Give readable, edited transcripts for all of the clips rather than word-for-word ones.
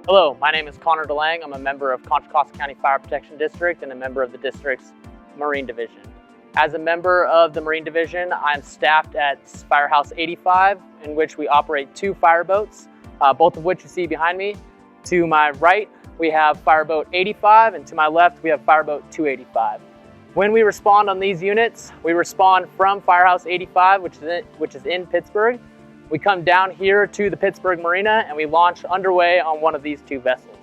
Hello, my name is Connor DeLang. I'm a member of Contra Costa County Fire Protection District and a member of the district's Marine Division. As a member of the Marine Division, I'm staffed at Firehouse 85, in which we operate 2 fireboats, both of which you see behind me. To my right, we have Fireboat 85, and to my left, we have Fireboat 285. When we respond on these units, we respond from Firehouse 85, which is in Pittsburgh. We come down here to the Pittsburgh Marina and we launch underway on one of these 2 vessels.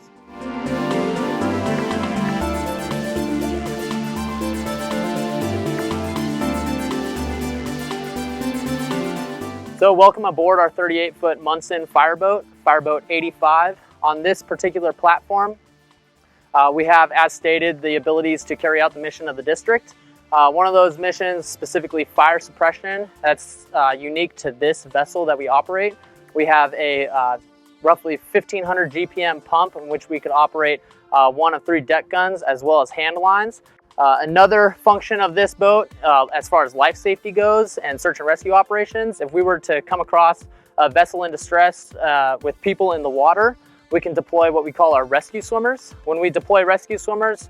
So welcome aboard our 38-foot Munson fireboat, Fireboat 85. On this particular platform, we have, as stated, the abilities to carry out the mission of the district. One of those missions, specifically fire suppression, that's unique to this vessel that we operate. We have a roughly 1500 GPM pump in which we could operate 1 of 3 deck guns as well as hand lines. Another function of this boat, as far as life safety goes and search and rescue operations, if we were to come across a vessel in distress with people in the water, we can deploy what we call our rescue swimmers. When we deploy rescue swimmers,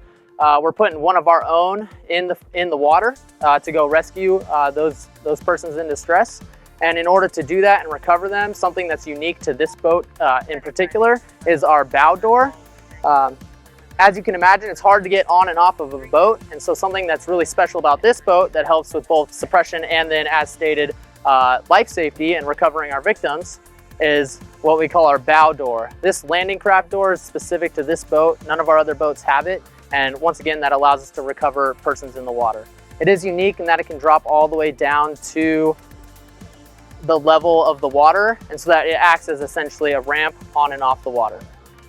we're putting one of our own in the water to go rescue those persons in distress. And in order to do that and recover them, something that's unique to this boat in particular is our bow door. As you can imagine, it's hard to get on and off of a boat, and so something that's really special about this boat that helps with both suppression and then, as stated, life safety and recovering our victims is what we call our bow door. This landing craft door is specific to this boat. None of our other boats have it. And once again, that allows us to recover persons in the water. It is unique in that it can drop all the way down to the level of the water, and so that it acts as essentially a ramp on and off the water.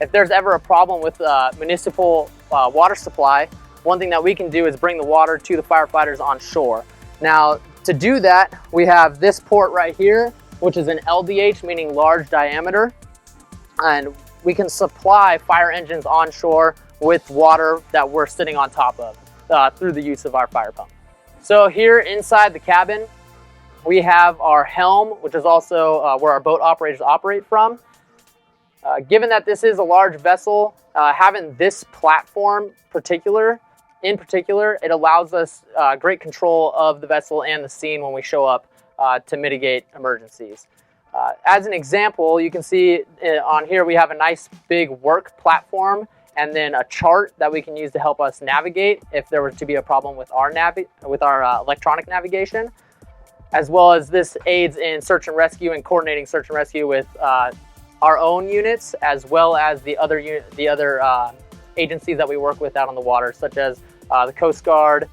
If there's ever a problem with municipal water supply, one thing that we can do is bring the water to the firefighters on shore. Now, to do that, we have this port right here, which is an LDH, meaning large diameter, and we can supply fire engines on shore with water that we're sitting on top of through the use of our fire pump. So here inside the cabin, we have our helm, which is also where our boat operators operate from. Given that this is a large vessel, having this platform in particular, it allows us great control of the vessel and the scene when we show up to mitigate emergencies. As an example, you can see on here we have a nice big work platform and then a chart that we can use to help us navigate if there were to be a problem with our electronic navigation, as well as this aids in search and rescue and coordinating search and rescue with our own units, as well as the other agencies that we work with out on the water, such as the Coast Guard,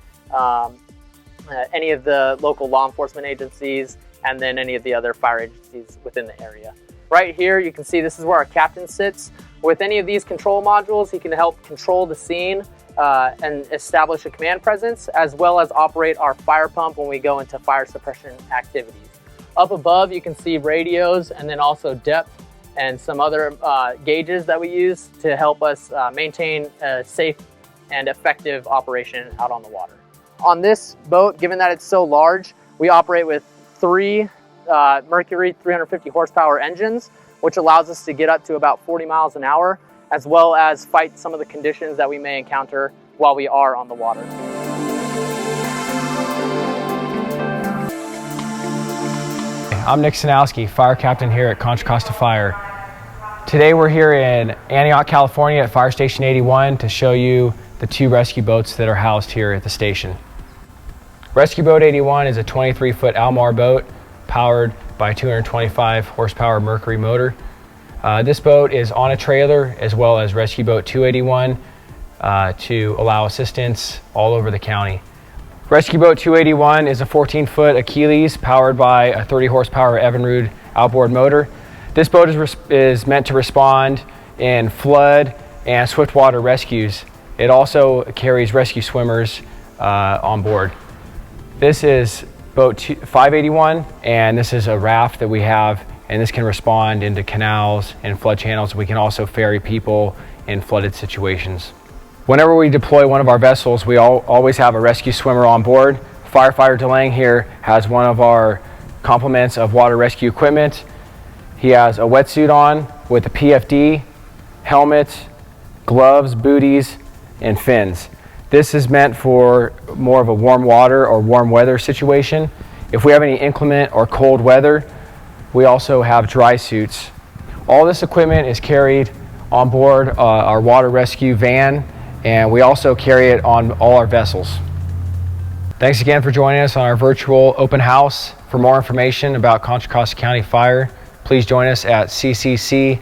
any of the local law enforcement agencies, and then any of the other fire agencies within the area. Right here, you can see this is where our captain sits. With any of these control modules, he can help control the scene and establish a command presence, as well as operate our fire pump when we go into fire suppression activities. Up above, you can see radios and then also depth and some other gauges that we use to help us maintain a safe and effective operation out on the water. On this boat, given that it's so large, we operate with 3 Mercury 350 horsepower engines, which allows us to get up to about 40 miles an hour, as well as fight some of the conditions that we may encounter while we are on the water. I'm Nick Sanowski, fire captain here at Contra Costa Fire. Today we're here in Antioch, California at Fire Station 81 to show you the 2 rescue boats that are housed here at the station. Rescue Boat 81 is a 23-foot Almar boat powered by a 225 horsepower Mercury motor. This boat is on a trailer, as well as Rescue Boat 281 to allow assistance all over the county. Rescue Boat 281 is a 14-foot Achilles powered by a 30 horsepower Evinrude outboard motor. This boat is meant to respond in flood and swiftwater rescues. It also carries rescue swimmers on board. This is Boat 581, and this is a raft that we have, and this can respond into canals and flood channels. We can also ferry people in flooded situations. Whenever we deploy one of our vessels, we always have a rescue swimmer on board. Firefighter DeLang here has one of our complements of water rescue equipment. He has a wetsuit on with a PFD, helmets, gloves, booties, and fins. This is meant for more of a warm water or warm weather situation. If we have any inclement or cold weather, we also have dry suits. All this equipment is carried on board our water rescue van, and we also carry it on all our vessels. Thanks again for joining us on our virtual open house. For more information about Contra Costa County Fire, please join us at cccfpd.org.